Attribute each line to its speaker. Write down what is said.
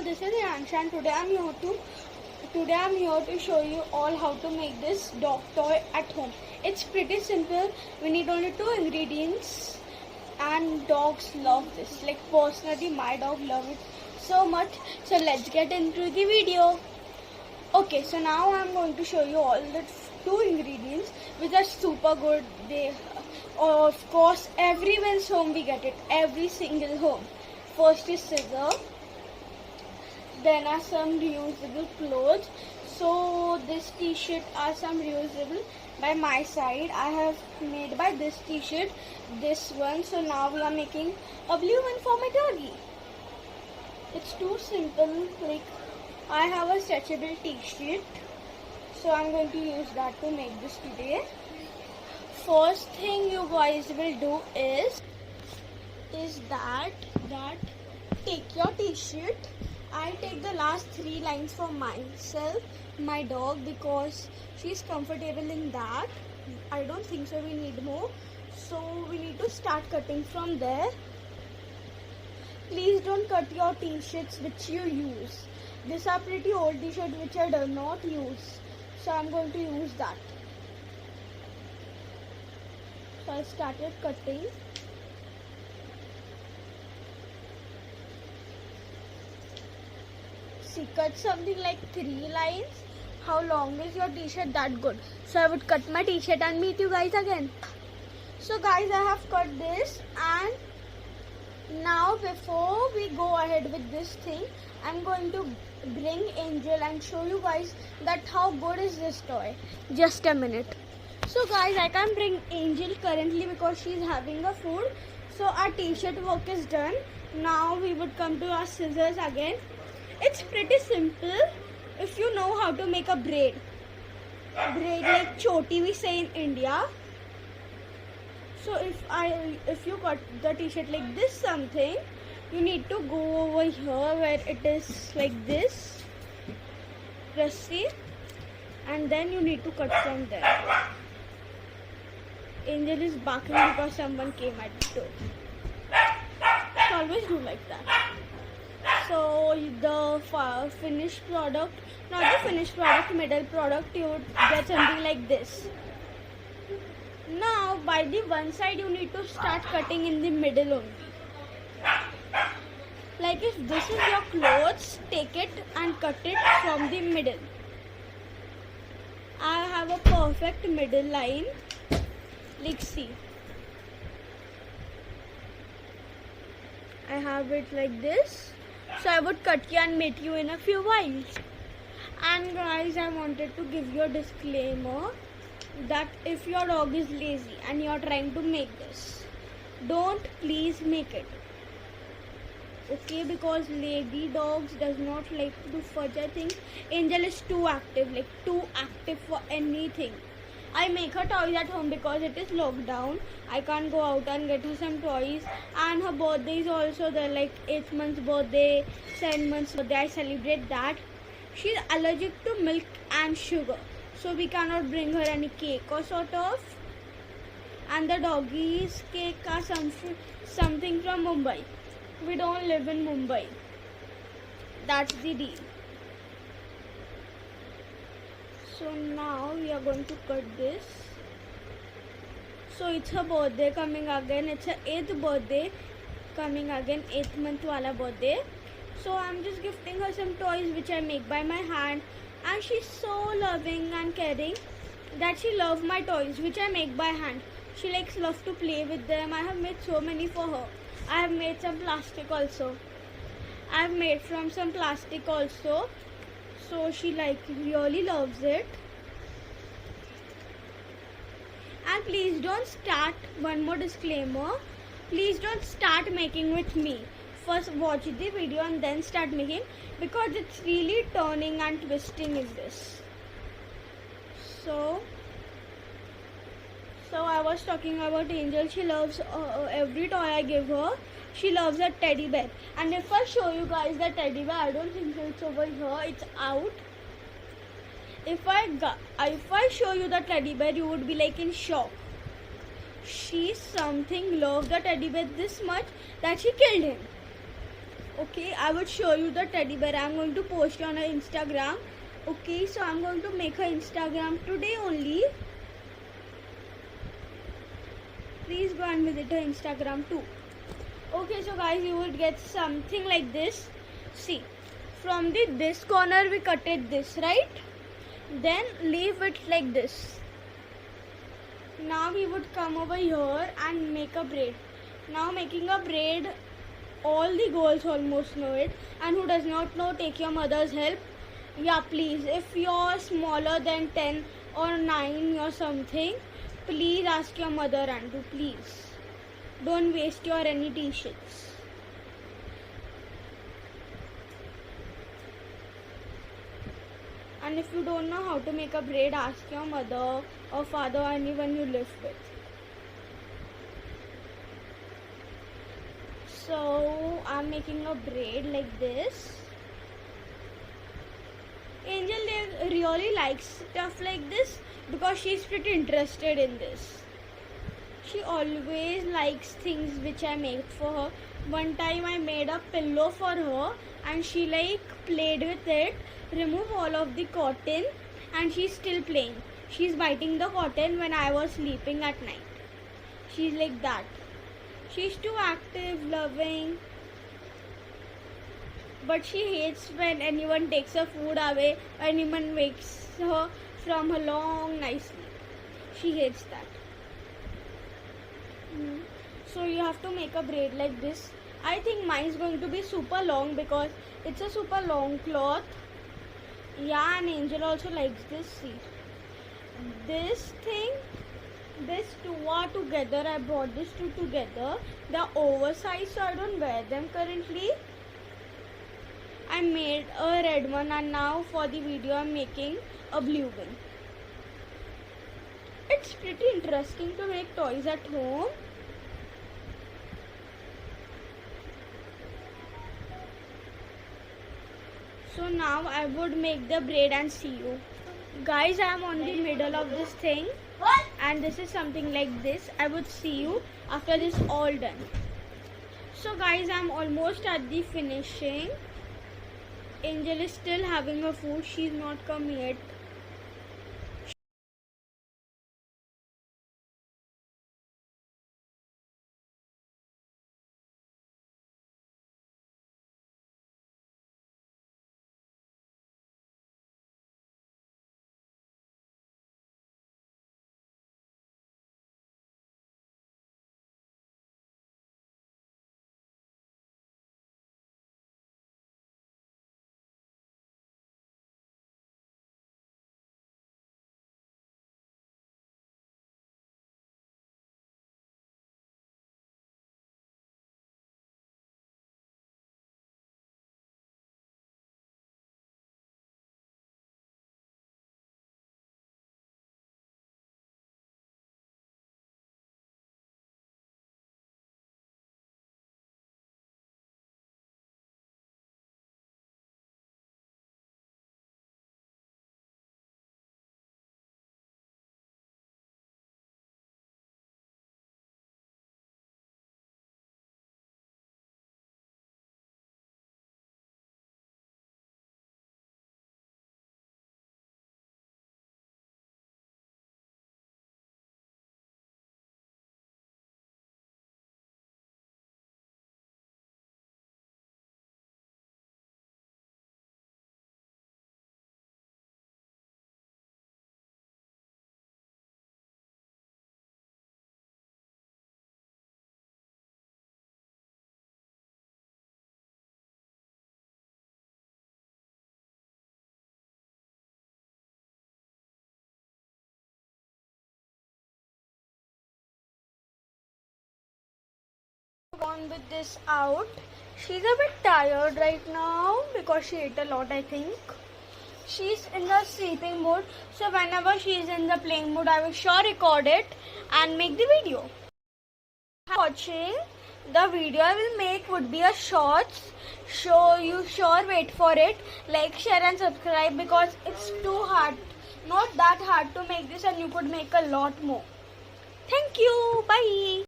Speaker 1: all, this is Iransha and today I'm here to show you all how to make this dog toy at home. It's pretty simple. We need only 2 ingredients and dogs love this. Like personally my dog loves it so much. So let's get into the video. Okay, so now I'm going to show you all the 2 ingredients which are super good. They of course everyone's home we get it, every single home. First is scissor, then are some reusable clothes. So this t-shirt are some reusable. By my side I have made by this t-shirt, this one. So now we are making a blue one for my doggy. It's too simple. Like I have a stretchable t-shirt, so I'm going to use that to make this today. First thing you guys will do is that take your t-shirt. I take the last 3 lines for myself, my dog, because she's comfortable in that. I don't think so we need more. So we need to start cutting from there. Please don't cut your t-shirts which you use. These are pretty old t-shirts which I do not use. So I'm going to use that. So I started cutting. See, cut something like 3 lines. How long is your t-shirt? That good. So I would cut my t-shirt and meet you guys again. So guys, I have cut this, and now before we go ahead with this thing, I'm going to bring Angel and show you guys that how good is this toy. Just a minute. So guys, I can't bring Angel currently because she's having a food. So our t-shirt work is done. Now we would come to our scissors again. It's pretty simple if you know how to make a braid. Braid like choti we say in India. So if you cut the t-shirt like this something, you need to go over here where it is like this, rusty, and then you need to cut from there. Angel is barking because someone came at the door. So always do like that. So the finished product, not the finished product, middle product, you would get something like this. Now by the one side you need to start cutting in the middle only. Like if this is your clothes, take it and cut it from the middle. I have a perfect middle line. Like see, I have it like this. So I would cut you and meet you in a few whiles. And guys, I wanted to give you a disclaimer that if your dog is lazy and you're trying to make this, don't please make it. Okay, because lady dogs does not like to do fudge. I think Angel is too active, like too active for anything. I make her toys at home because it is lockdown. I can't go out and get her some toys. And her birthday is also there, like 8th month's birthday, 7 months birthday. I celebrate that. She's allergic to milk and sugar, so we cannot bring her any cake or sort of. And the doggies cake are something from Mumbai. We don't live in Mumbai. That's the deal. So now we are going to cut this. So it's her birthday coming again. It's her 8th birthday coming again, 8th month wala birthday. So I'm just gifting her some toys which I make by my hand. And she's so loving and caring that she loves my toys which I make by hand. She likes love to play with them. I have made so many for her. I have made some plastic also. I have made from some plastic also. So she really loves it. And please don't start, one more disclaimer, please don't start making with me. First watch the video and then start making, because it's really turning and twisting in this. So I was talking about Angel. She loves every toy I give her. She loves a teddy bear. And if I show you guys the teddy bear, I don't think so it's over here, it's out. If I show you the teddy bear, you would be like in shock. She loved the teddy bear this much that she killed him. Okay, I would show you the teddy bear. I'm going to post on our Instagram. Okay, so I'm going to make her Instagram today only. Please go and visit her Instagram too. Okay, so guys, you will get something like this. See, from this corner we cut it this, right? Then leave it like this. Now we would come over here and make a braid. Now making a braid, all the girls almost know it, and who does not know, take your mother's help. Yeah, please, if you're smaller than 10 or 9 or something, please ask your mother and do, please. Don't waste your any t-shirts. And if you don't know how to make a braid, ask your mother or father or anyone you live with. So I'm making a braid like this. Angel really likes stuff like this because she's pretty interested in this. She always likes things which I make for her. One time I made a pillow for her and she played with it, remove all of the cotton, and she's still playing. She's biting the cotton when I was sleeping at night. She's like that. She's too active, loving, but she hates when anyone takes her food away, or anyone wakes her from her long night sleep. She hates that. So you have to make a braid like this. I think mine is going to be super long because it's a super long cloth. Yeah, and Angel also likes this. See, this thing, these two are together. I brought these two together. They're oversized, so I don't wear them currently. I made a red one, and now for the video I'm making a blue one. It's pretty interesting to make toys at home. So now I would make the braid and see you. Guys, I am on the middle of this thing and this is something like this. I would see you after this all done. So guys, I am almost at the finishing. Angel is still having her food. She's not come yet. On with this out. She's a bit tired right now because she ate a lot, I think. She's in the sleeping mode, so whenever she's in the playing mode, I will sure record it and make the video. Watching the video I will make would be a shorts, so you sure wait for it. Like, share and subscribe because it's too hard, not that hard to make this, and you could make a lot more. Thank you. Bye.